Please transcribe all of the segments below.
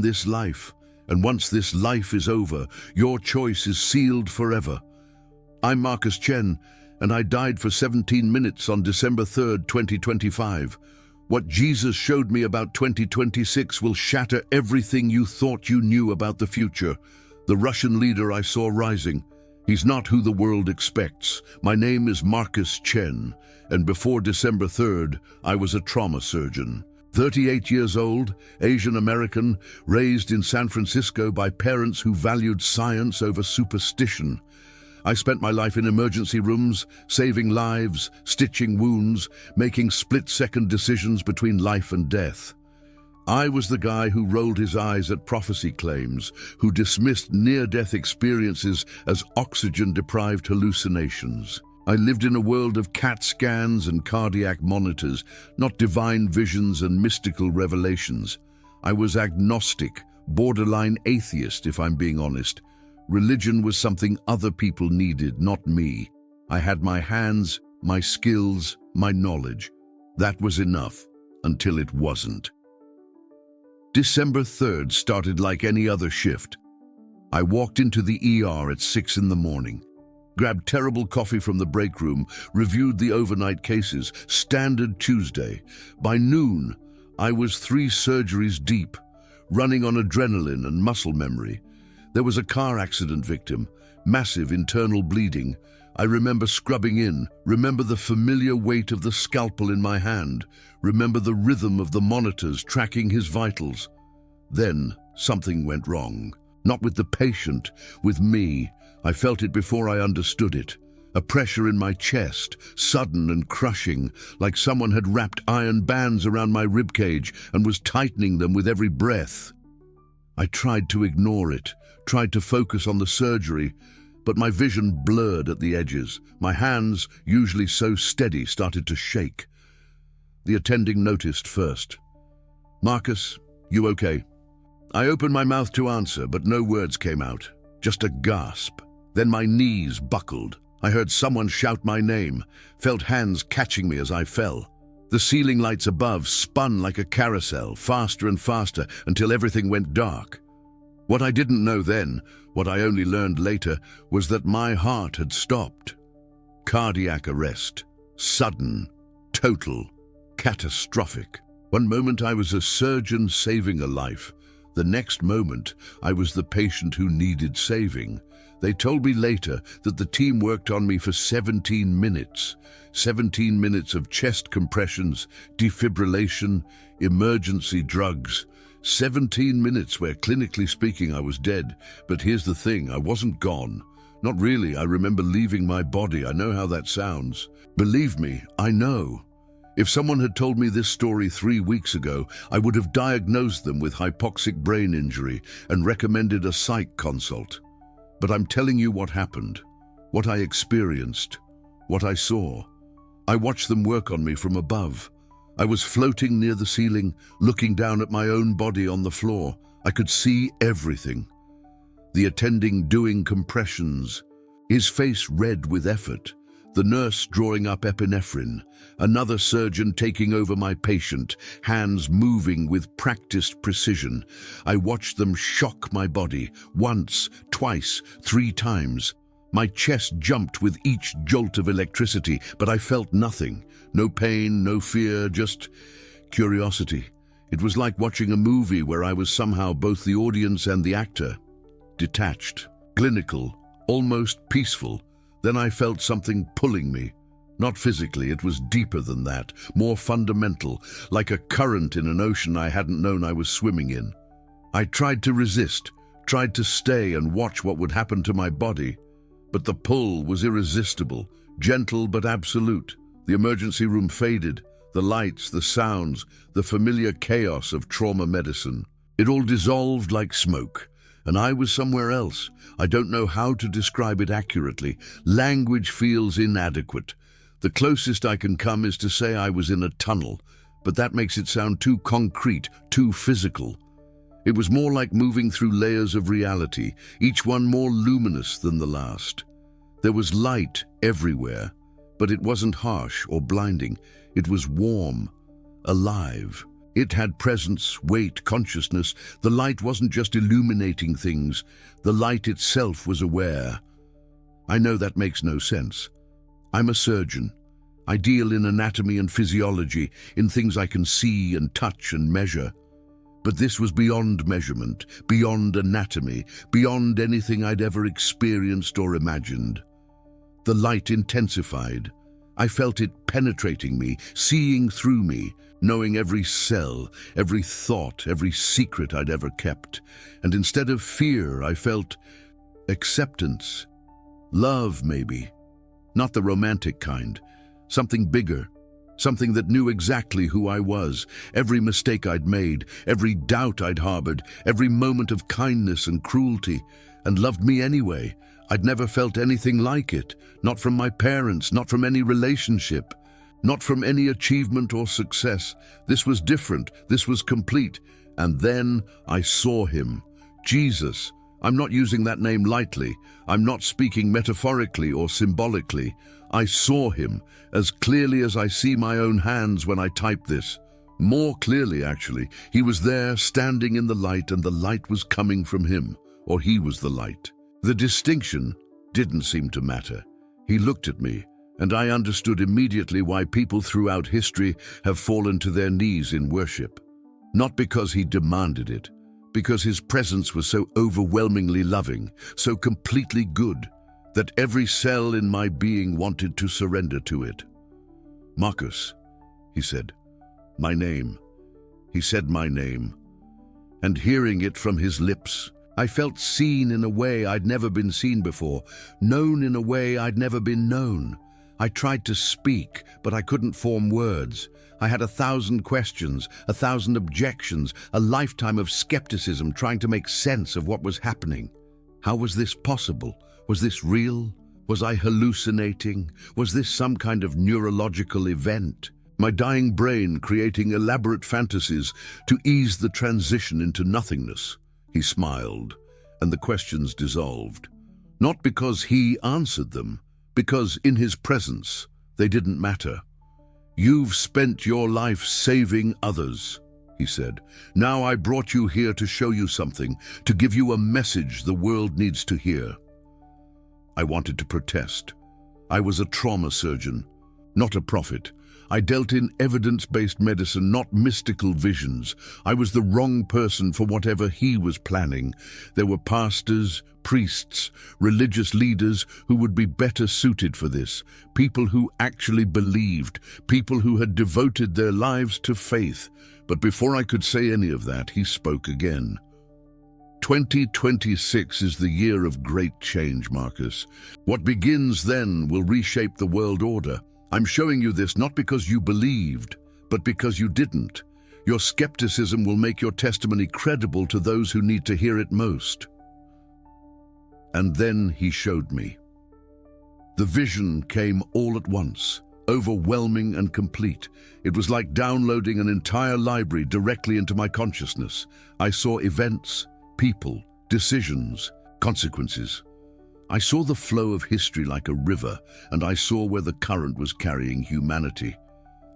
this life, and once this life is over, your choice is sealed forever. I'm Marcus Chen, and I died for 17 minutes on December 3rd, 2025. What Jesus showed me about 2026 will shatter everything you thought you knew about the future. The Russian leader I saw rising. He's not who the world expects. My name is Marcus Chen, and before December 3rd, I was a trauma surgeon. 38 years old, Asian American, raised in San Francisco by parents who valued science over superstition. I spent my life in emergency rooms, saving lives, stitching wounds, making split-second decisions between life and death. I was the guy who rolled his eyes at prophecy claims, who dismissed near-death experiences as oxygen-deprived hallucinations. I lived in a world of CAT scans and cardiac monitors, not divine visions and mystical revelations. I was agnostic, borderline atheist, if I'm being honest. Religion was something other people needed, not me. I had my hands, my skills, my knowledge. That was enough, until it wasn't. December 3rd started like any other shift. I walked into the ER at 6 in the morning, grabbed terrible coffee from the break room, reviewed the overnight cases, standard Tuesday. By noon, I was 3 surgeries deep, running on adrenaline and muscle memory. There was a car accident victim, massive internal bleeding. I remember scrubbing in, remember the familiar weight of the scalpel in my hand, remember the rhythm of the monitors tracking his vitals. Then something went wrong. Not with the patient, with me. I felt it before I understood it. A pressure in my chest, sudden and crushing, like someone had wrapped iron bands around my ribcage and was tightening them with every breath. I tried to ignore it, tried to focus on the surgery, but my vision blurred at the edges. My hands, usually so steady, started to shake. The attending noticed first. "Marcus, you okay?" I opened my mouth to answer, but no words came out, just a gasp. Then my knees buckled. I heard someone shout my name, felt hands catching me as I fell. The ceiling lights above spun like a carousel, faster and faster, until everything went dark. What I didn't know then, what I only learned later, was that my heart had stopped. Cardiac arrest. Sudden, total, catastrophic. One moment I was a surgeon saving a life. The next moment, I was the patient who needed saving. They told me later that the team worked on me for 17 minutes. 17 minutes of chest compressions, defibrillation, emergency drugs. 17 minutes where, clinically speaking, I was dead. But here's the thing, I wasn't gone. Not really. I remember leaving my body. I know how that sounds. Believe me, I know. If someone had told me this story 3 weeks ago, I would have diagnosed them with hypoxic brain injury and recommended a psych consult. But I'm telling you what happened, what I experienced, what I saw. I watched them work on me from above. I was floating near the ceiling, looking down at my own body on the floor. I could see everything. The attending doing compressions, his face red with effort, the nurse drawing up epinephrine, another surgeon taking over my patient, hands moving with practiced precision. I watched them shock my body, once, twice, 3 times. My chest jumped with each jolt of electricity, but I felt nothing. No pain, no fear, just curiosity. It was like watching a movie where I was somehow both the audience and the actor. Detached, clinical, almost peaceful. Then I felt something pulling me. Not physically, it was deeper than that, more fundamental, like a current in an ocean I hadn't known I was swimming in. I tried to resist, tried to stay and watch what would happen to my body. But the pull was irresistible, gentle but absolute. The emergency room faded, the lights, the sounds, the familiar chaos of trauma medicine. It all dissolved like smoke, and I was somewhere else. I don't know how to describe it accurately. Language feels inadequate. The closest I can come is to say I was in a tunnel, but that makes it sound too concrete, too physical. It was more like moving through layers of reality, each one more luminous than the last. There was light everywhere, but it wasn't harsh or blinding. It was warm, alive. It had presence, weight, consciousness. The light wasn't just illuminating things. The light itself was aware. I know that makes no sense. I'm a surgeon. I deal in anatomy and physiology, in things I can see and touch and measure. But this was beyond measurement, beyond anatomy, beyond anything I'd ever experienced or imagined. The light intensified. I felt it penetrating me, seeing through me, knowing every cell, every thought, every secret I'd ever kept. And instead of fear, I felt acceptance. Love, maybe. Not the romantic kind. Something bigger. Something that knew exactly who I was, every mistake I'd made, every doubt I'd harbored, every moment of kindness and cruelty, and loved me anyway. I'd never felt anything like it, not from my parents, not from any relationship, not from any achievement or success. This was different, this was complete. And then I saw him, Jesus. I'm not using that name lightly. I'm not speaking metaphorically or symbolically. I saw him as clearly as I see my own hands when I type this. More clearly, actually. He was there, standing in the light, and the light was coming from him, or he was the light. The distinction didn't seem to matter. He looked at me, and I understood immediately why people throughout history have fallen to their knees in worship. Not because he demanded it, because his presence was so overwhelmingly loving, so completely good, that every cell in my being wanted to surrender to it. Marcus, he said, my name. He said my name. And hearing it from his lips, I felt seen in a way I'd never been seen before, known in a way I'd never been known. I tried to speak, but I couldn't form words. I had 1,000 questions, 1,000 objections, a lifetime of skepticism trying to make sense of what was happening. How was this possible? Was this real? Was I hallucinating? Was this some kind of neurological event? My dying brain creating elaborate fantasies to ease the transition into nothingness. He smiled, and the questions dissolved. Not because he answered them, because in his presence they didn't matter. You've spent your life saving others, he said. Now I brought you here to show you something, to give you a message the world needs to hear. I wanted to protest. I was a trauma surgeon, not a prophet. I dealt in evidence-based medicine, not mystical visions. I was the wrong person for whatever he was planning. There were pastors, priests, religious leaders who would be better suited for this, people who actually believed, people who had devoted their lives to faith. But before I could say any of that, he spoke again. 2026 is the year of great change, Marcus. What begins then will reshape the world order. I'm showing you this not because you believed, but because you didn't. Your skepticism will make your testimony credible to those who need to hear it most. And then he showed me. The vision came all at once, overwhelming and complete. It was like downloading an entire library directly into my consciousness. I saw events, people, decisions, consequences. I saw the flow of history like a river, and I saw where the current was carrying humanity.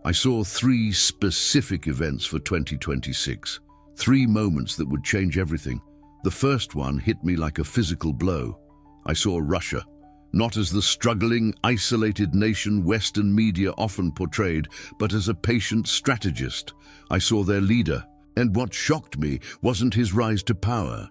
I saw 3 specific events for 2026, 3 moments that would change everything. The first one hit me like a physical blow. I saw Russia, not as the struggling, isolated nation Western media often portrayed, but as a patient strategist. I saw their leader, and what shocked me wasn't his rise to power.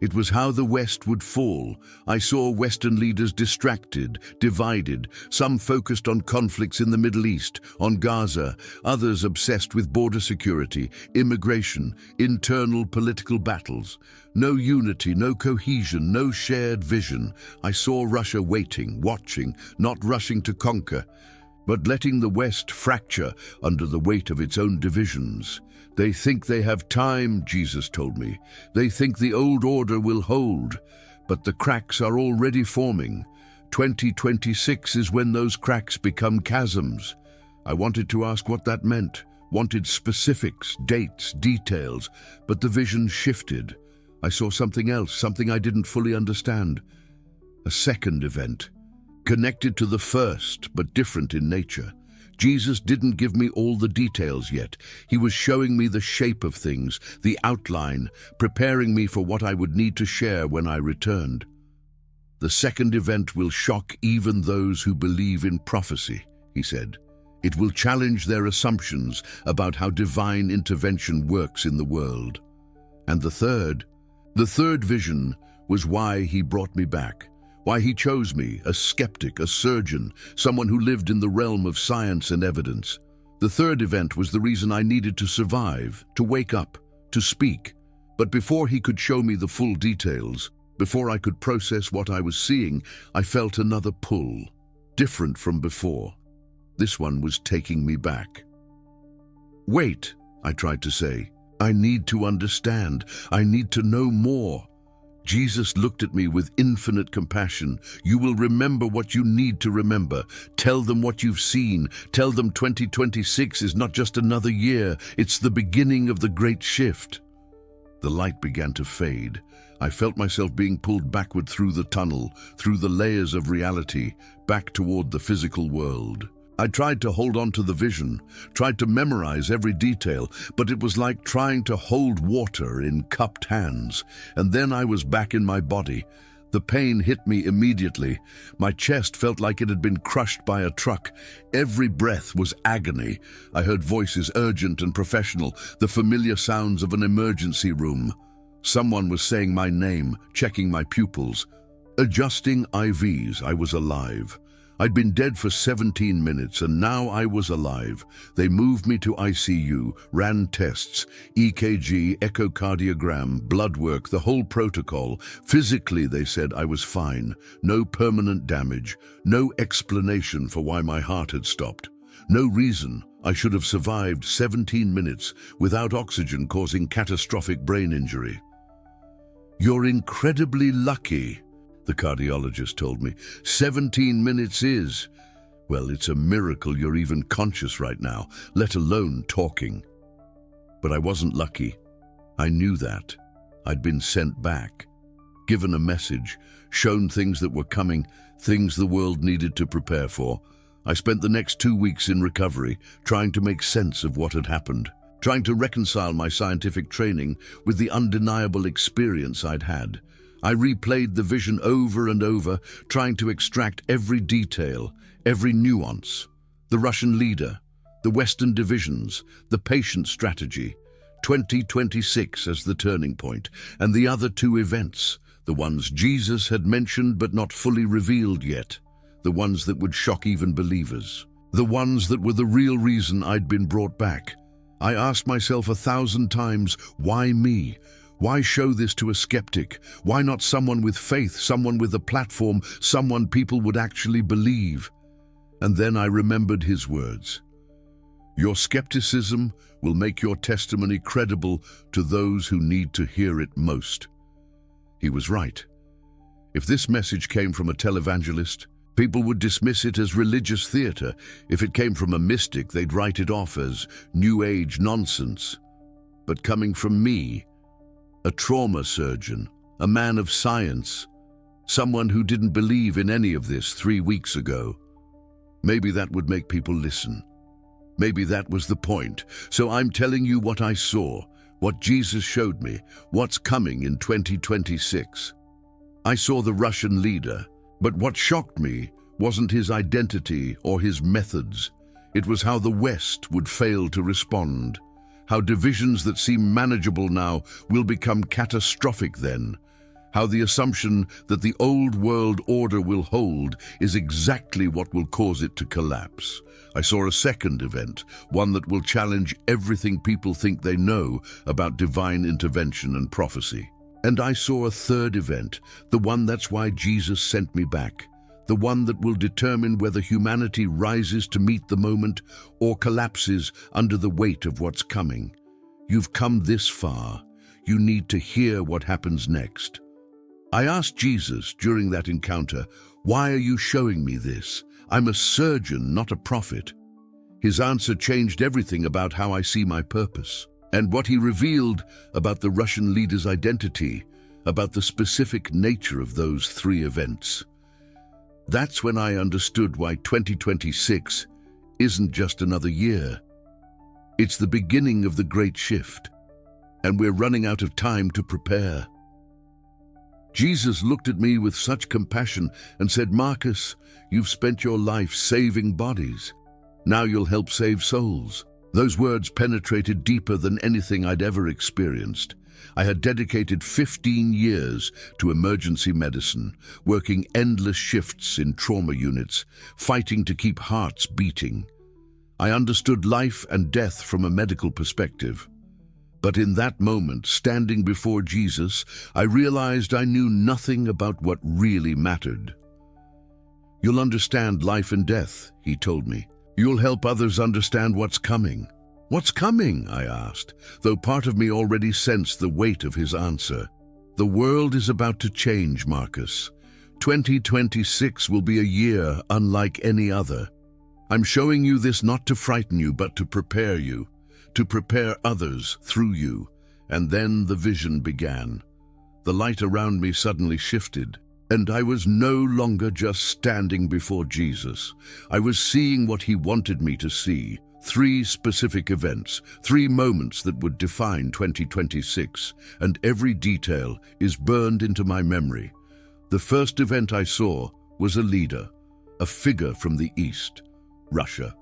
It was how the West would fall. I saw Western leaders distracted, divided, some focused on conflicts in the Middle East, on Gaza, others obsessed with border security, immigration, internal political battles. No unity, no cohesion, no shared vision. I saw Russia waiting, watching, not rushing to conquer, but letting the West fracture under the weight of its own divisions. They think they have time, Jesus told me. They think the old order will hold, but the cracks are already forming. 2026 is when those cracks become chasms. I wanted to ask what that meant, wanted specifics, dates, details, but the vision shifted. I saw something else, something I didn't fully understand. A second event, connected to the first, but different in nature. Jesus didn't give me all the details yet. He was showing me the shape of things, the outline, preparing me for what I would need to share when I returned. The second event will shock even those who believe in prophecy, he said. It will challenge their assumptions about how divine intervention works in the world. And the third vision was why he brought me back, why he chose me, a skeptic, a surgeon, someone who lived in the realm of science and evidence. The third event was the reason I needed to survive, to wake up, to speak. But before he could show me the full details, before I could process what I was seeing, I felt another pull, different from before. This one was taking me back. Wait, I tried to say. I need to understand. I need to know more. Jesus looked at me with infinite compassion. You will remember what you need to remember. Tell them what you've seen. Tell them 2026 is not just another year. It's the beginning of the great shift. The light began to fade. I felt myself being pulled backward through the tunnel, through the layers of reality, back toward the physical world. I tried to hold on to the vision, tried to memorize every detail, but it was like trying to hold water in cupped hands. And then I was back in my body. The pain hit me immediately. My chest felt like it had been crushed by a truck. Every breath was agony. I heard voices, urgent and professional, the familiar sounds of an emergency room. Someone was saying my name, checking my pupils. Adjusting IVs, I was alive. I'd been dead for 17 minutes, and now I was alive. They moved me to ICU, ran tests, EKG, echocardiogram, blood work, the whole protocol. Physically, they said I was fine. No permanent damage, no explanation for why my heart had stopped. No reason I should have survived 17 minutes without oxygen causing catastrophic brain injury. You're incredibly lucky, the cardiologist told me. 17 minutes is. Well, it's a miracle you're even conscious right now, let alone talking. But I wasn't lucky. I knew that. I'd been sent back, given a message, shown things that were coming, things the world needed to prepare for. I spent the next 2 weeks in recovery, trying to make sense of what had happened, trying to reconcile my scientific training with the undeniable experience I'd had. I replayed the vision over and over, trying to extract every detail, every nuance. The Russian leader, the Western divisions, the patient strategy, 2026 as the turning point, and the other two events, the ones Jesus had mentioned but not fully revealed yet, the ones that would shock even believers, the ones that were the real reason I'd been brought back. I asked myself 1,000 times, why me? Why show this to a skeptic? Why not someone with faith, someone with a platform, someone people would actually believe? And then I remembered his words. Your skepticism will make your testimony credible to those who need to hear it most. He was right. If this message came from a televangelist, people would dismiss it as religious theater. If it came from a mystic, they'd write it off as New Age nonsense. But coming from me, a trauma surgeon, a man of science, someone who didn't believe in any of this 3 weeks ago, maybe that would make people listen. Maybe that was the point. So I'm telling you what I saw, what Jesus showed me, what's coming in 2026. I saw the Russian leader, but what shocked me wasn't his identity or his methods. It was how the West would fail to respond. How divisions that seem manageable now will become catastrophic then. How the assumption that the old world order will hold is exactly what will cause it to collapse. I saw a second event, one that will challenge everything people think they know about divine intervention and prophecy. And I saw a third event, the one that's why Jesus sent me back. The one that will determine whether humanity rises to meet the moment or collapses under the weight of what's coming. You've come this far. You need to hear what happens next. I asked Jesus during that encounter, why are you showing me this? I'm a surgeon, not a prophet. His answer changed everything about how I see my purpose, and what he revealed about the Russian leader's identity, about the specific nature of those 3 events. That's when I understood why 2026 isn't just another year. It's the beginning of the great shift, and we're running out of time to prepare. Jesus looked at me with such compassion and said, "Marcus, you've spent your life saving bodies. Now you'll help save souls." Those words penetrated deeper than anything I'd ever experienced. I had dedicated 15 years to emergency medicine, working endless shifts in trauma units, fighting to keep hearts beating. I understood life and death from a medical perspective. But in that moment, standing before Jesus, I realized I knew nothing about what really mattered. "You'll understand life and death," he told me. "You'll help others understand what's coming." "What's coming?" I asked, though part of me already sensed the weight of his answer. "The world is about to change, Marcus. 2026 will be a year unlike any other. I'm showing you this not to frighten you, but to prepare you, to prepare others through you." And then the vision began. The light around me suddenly shifted, and I was no longer just standing before Jesus. I was seeing what he wanted me to see. 3 specific events, 3 moments that would define 2026, and every detail is burned into my memory. The first event I saw was a leader, a figure from the East, Russia,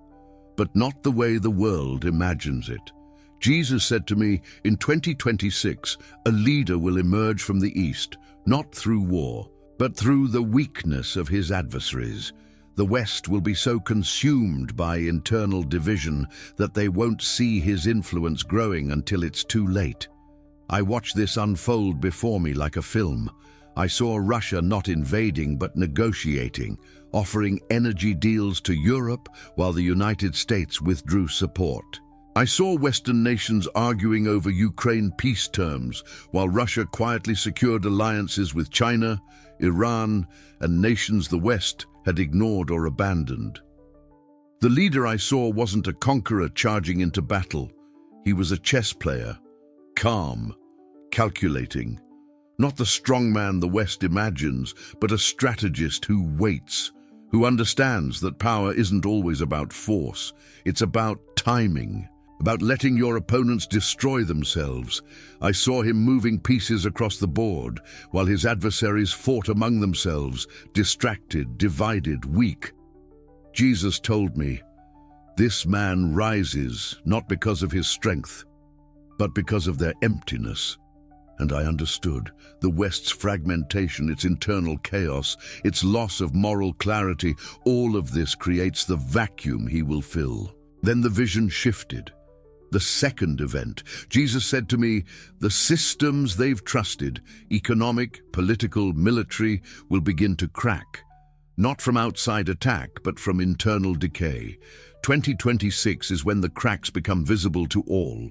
but not the way the world imagines it. Jesus said to me, in 2026, a leader will emerge from the East, not through war, but through the weakness of his adversaries. The West will be so consumed by internal division that they won't see his influence growing until it's too late. I watched this unfold before me like a film. I saw Russia not invading but negotiating, offering energy deals to Europe while the United States withdrew support. I saw Western nations arguing over Ukraine peace terms, while Russia quietly secured alliances with China, Iran, and nations the West had ignored or abandoned. The leader I saw wasn't a conqueror charging into battle. He was a chess player, calm, calculating. Not the strongman the West imagines, but a strategist who waits, who understands that power isn't always about force. It's about timing, about letting your opponents destroy themselves. I saw him moving pieces across the board, while his adversaries fought among themselves, distracted, divided, weak. Jesus told me, "This man rises not because of his strength, but because of their emptiness." And I understood the West's fragmentation, its internal chaos, its loss of moral clarity. All of this creates the vacuum he will fill. Then the vision shifted. The second event, Jesus said to me, the systems they've trusted, economic, political, military, will begin to crack. Not from outside attack, but from internal decay. 2026 is when the cracks become visible to all.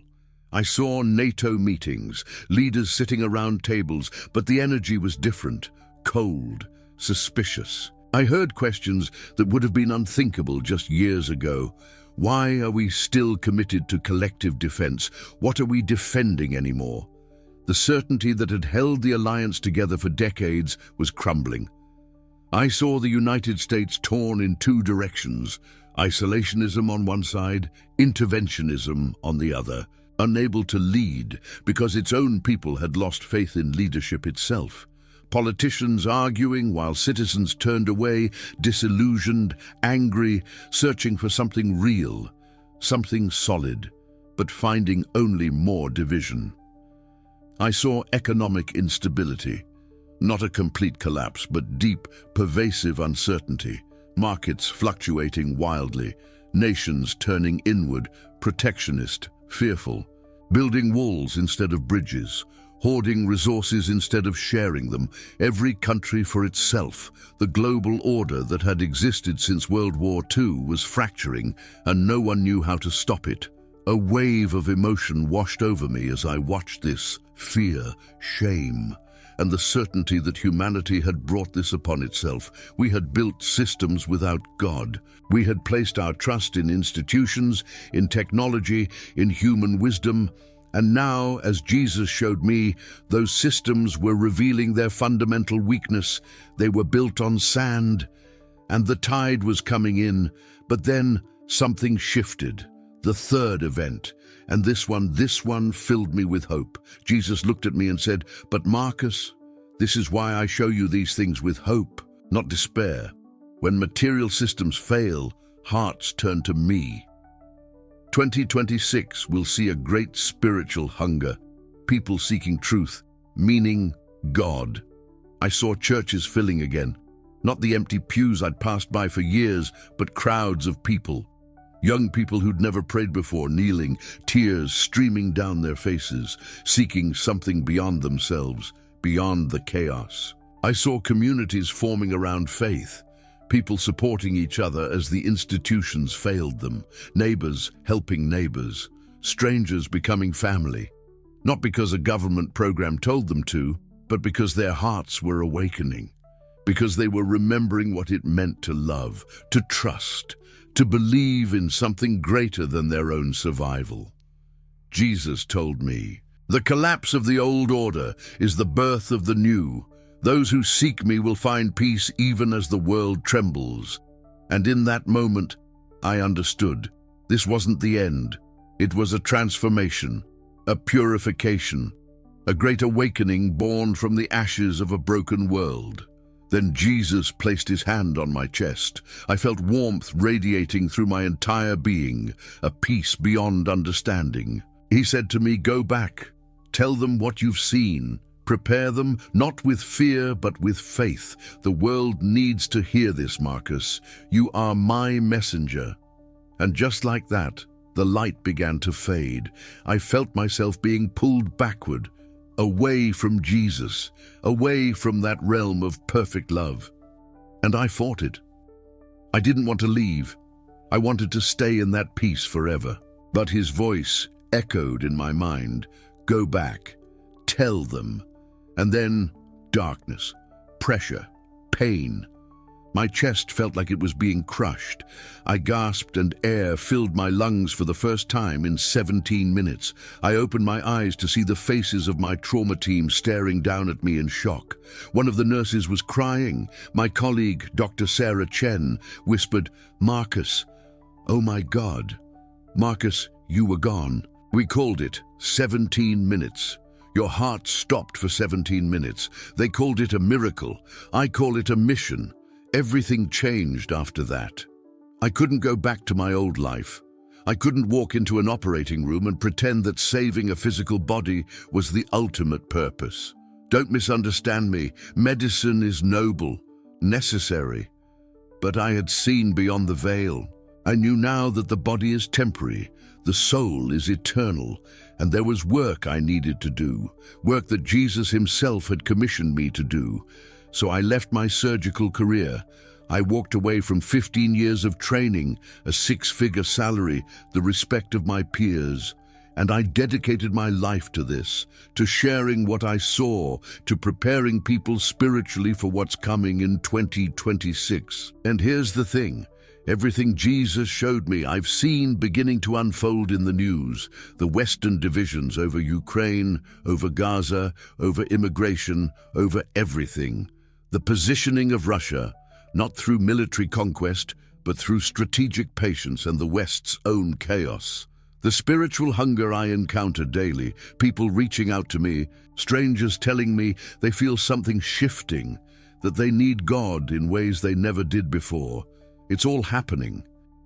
I saw NATO meetings, leaders sitting around tables, but the energy was different, cold, suspicious. I heard questions that would have been unthinkable just years ago. Why are we still committed to collective defense? What are we defending anymore? The certainty that had held the alliance together for decades was crumbling. I saw the United States torn in 2 directions, isolationism on one side, interventionism on the other, unable to lead because its own people had lost faith in leadership itself. Politicians arguing while citizens turned away, disillusioned, angry, searching for something real, something solid, but finding only more division. I saw economic instability, not a complete collapse, but deep, pervasive uncertainty, markets fluctuating wildly, nations turning inward, protectionist, fearful, building walls instead of bridges, hoarding resources instead of sharing them, every country for itself. The global order that had existed since World War II was fracturing, and no one knew how to stop it. A wave of emotion washed over me as I watched this: fear, shame, and the certainty that humanity had brought this upon itself. We had built systems without God. We had placed our trust in institutions, in technology, in human wisdom. And now, as Jesus showed me, those systems were revealing their fundamental weakness. They were built on sand, and the tide was coming in. But then Something shifted. The third event. And this one filled me with hope. Jesus looked at me and said, "But Marcus, this is why I show you these things with hope, not despair. When material systems fail, hearts turn to me." 2026 will see a great spiritual hunger, people seeking truth, meaning, God. I saw churches filling again, not the empty pews I'd passed by for years, but crowds of people. Young people who'd never prayed before, kneeling, tears streaming down their faces, seeking something beyond themselves, beyond the chaos. I saw communities forming around faith, people supporting each other as the institutions failed them, neighbors helping neighbors, strangers becoming family. Not because a government program told them to, but because their hearts were awakening, because they were remembering what it meant to love, to trust, to believe in something greater than their own survival. Jesus told me, "The collapse of the old order is the birth of the new. Those who seek me will find peace even as the world trembles." And in that moment, I understood. This wasn't the end. It was a transformation, a purification, a great awakening born from the ashes of a broken world. Then Jesus placed his hand on my chest. I felt warmth radiating through my entire being, a peace beyond understanding. He said to me, "Go back. Tell them what you've seen. Prepare them, not with fear, but with faith. The world needs to hear this, Marcus. You are my messenger." And just like that, the light began to fade. I felt myself being pulled backward, away from Jesus, away from that realm of perfect love. And I fought it. I didn't want to leave. I wanted to stay in that peace forever. But his voice echoed in my mind, "Go back, tell them." And then darkness, pressure, pain. My chest felt like it was being crushed. I gasped and air filled my lungs for the first time in 17 minutes. I opened my eyes to see the faces of my trauma team staring down at me in shock. One of the nurses was crying. My colleague, Dr. Sarah Chen, whispered, "Marcus, oh my God. Marcus, you were gone." We called it 17 minutes. Your heart stopped for 17 minutes. They called it a miracle. I call it a mission. Everything changed after that. I couldn't go back to my old life. I couldn't walk into an operating room and pretend that saving a physical body was the ultimate purpose. Don't misunderstand me. Medicine is noble, necessary. But I had seen beyond the veil. I knew now that the body is temporary, the soul is eternal, and there was work I needed to do, work that Jesus himself had commissioned me to do. So I left my surgical career. I walked away from 15 years of training, a 6-figure salary, the respect of my peers, and I dedicated my life to this, to sharing what I saw, to preparing people spiritually for what's coming in 2026. And here's the thing. Everything Jesus showed me, I've seen beginning to unfold in the news. The Western divisions over Ukraine, over Gaza, over immigration, over everything. The positioning of Russia, not through military conquest, but through strategic patience and the West's own chaos. The spiritual hunger I encounter daily, people reaching out to me, strangers telling me they feel something shifting, that they need God in ways they never did before. It's all happening.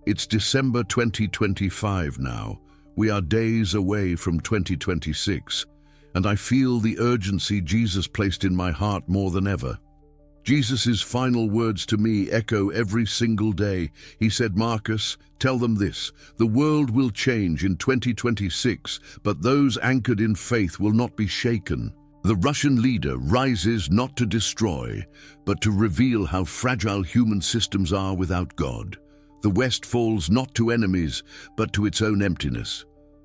It's December 2025 now. We are days away from 2026, and I feel the urgency Jesus placed in my heart more than ever. Jesus' final words to me echo every single day. He said, "Marcus, tell them this, the world will change in 2026, but those anchored in faith will not be shaken. The Russian leader rises not to destroy, but to reveal how fragile human systems are without God. The West falls not to enemies, but to its own emptiness.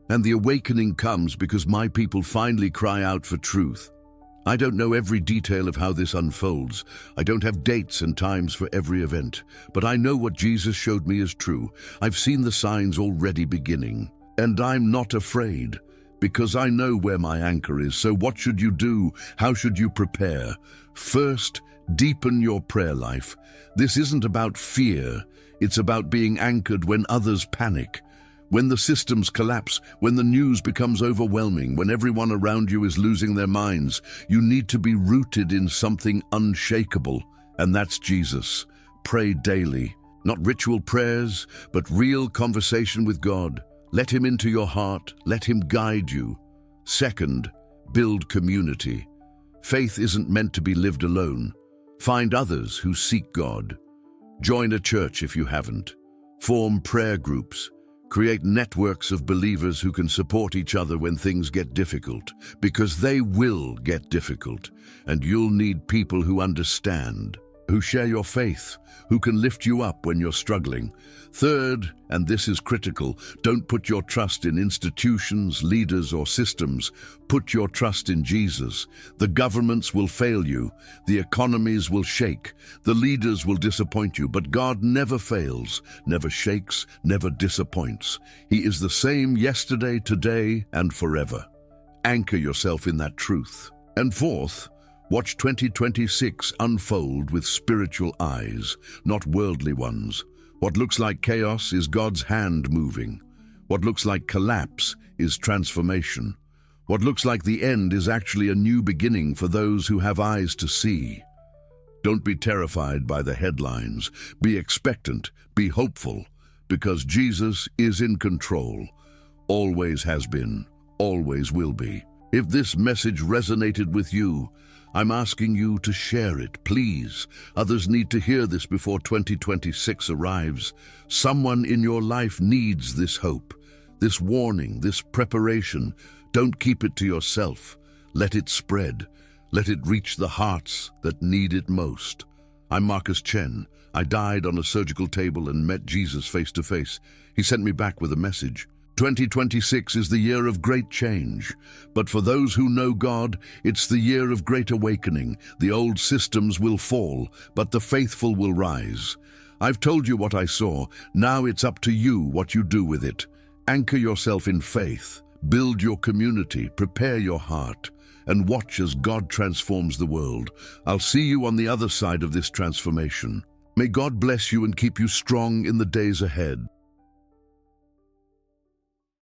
And the awakening comes because my people finally cry out for truth. I don't know every detail of how this unfolds. I don't have dates and times for every event, but I know what Jesus showed me is true. I've seen the signs already beginning, and I'm not afraid. Because I know where my anchor is. So what should you do? How should you prepare? First, deepen your prayer life. This isn't about fear. It's about being anchored when others panic, when the systems collapse, when the news becomes overwhelming, when everyone around you is losing their minds. You need to be rooted in something unshakable, and that's Jesus. Pray daily. Not ritual prayers, but real conversation with God. Let Him into your heart. Let Him guide you. Second, build community. Faith isn't meant to be lived alone. Find others who seek God. Join a church if you haven't. Form prayer groups. Create networks of believers who can support each other when things get difficult, because they will get difficult, and you'll need people who understand, who share your faith, who can lift you up when you're struggling. Third, and this is critical, don't put your trust in institutions, leaders, or systems. Put your trust in Jesus. The governments will fail you. The economies will shake. The leaders will disappoint you. But God never fails, never shakes, never disappoints. He is the same yesterday, today, and forever. Anchor yourself in that truth. And fourth, watch 2026 unfold with spiritual eyes, not worldly ones. What looks like chaos is God's hand moving. What looks like collapse is transformation. What looks like the end is actually a new beginning for those who have eyes to see. Don't be terrified by the headlines. Be expectant, be hopeful, because Jesus is in control. Always has been, always will be. If this message resonated with you, I'm asking you to share it, please. Others need to hear this before 2026 arrives. Someone in your life needs this hope, this warning, this preparation. Don't keep it to yourself. Let it spread. Let it reach the hearts that need it most. I'm Marcus Chen. I died on a surgical table and met Jesus face to face. He sent me back with a message. 2026 is the year of great change, but for those who know God, it's the year of great awakening. The old systems will fall, but the faithful will rise. I've told you what I saw. Now it's up to you what you do with it. Anchor yourself in faith, build your community, prepare your heart, and watch as God transforms the world. I'll see you on the other side of this transformation. May God bless you and keep you strong in the days ahead.